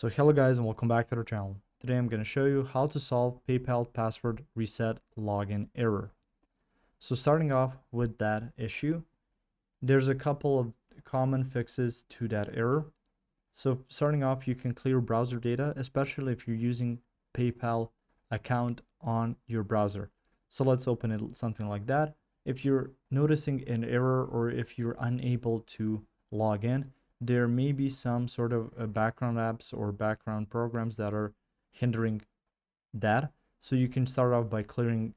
So hello guys and welcome back to our channel. Today I'm going to show you how to solve PayPal password reset login error. So starting off with that issue, there's a couple of common fixes to that error. So starting off, you can clear browser data, especially if you're using PayPal account on your browser. So let's open it something like that. If you're noticing an error or if you're unable to log in, there may be some sort of background apps or background programs that are hindering that. So you can start off by clearing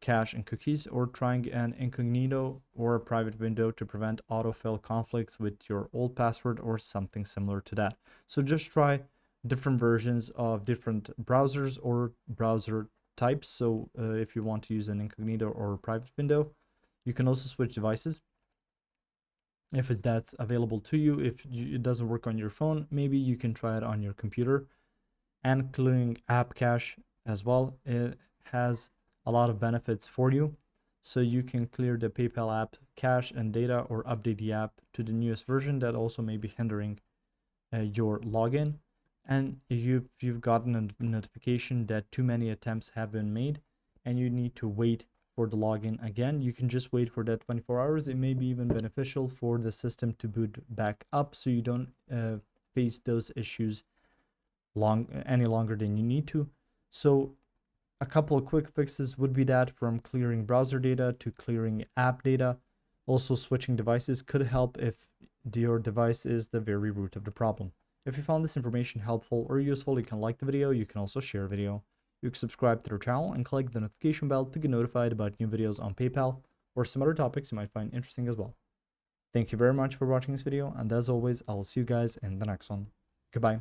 cache and cookies or trying an incognito or a private window to prevent autofill conflicts with your old password or something similar to that. So just try different versions of different browsers or browser types. So if you want to use an incognito or a private window, you can also switch devices if that's available to you. If it doesn't work on your phone, maybe you can try it on your computer. And clearing app cache as well, it has a lot of benefits for you. So you can clear the PayPal app cache and data or update the app to the newest version that also may be hindering your login. And if you've gotten a notification that too many attempts have been made and you need to wait for the login again, you can just wait for that 24 hours. It may be even beneficial for the system to boot back up so you don't face those issues any longer than you need to. So a couple of quick fixes would be that, from clearing browser data to clearing app data. Also, switching devices could help if your device is the very root of the problem. If you found this information helpful or useful, you can like the video. You can also share a video. You can subscribe to our channel and click the notification bell to get notified about new videos on PayPal or some other topics you might find interesting as well. Thank you very much for watching this video, and as always, I will see you guys in the next one. Goodbye.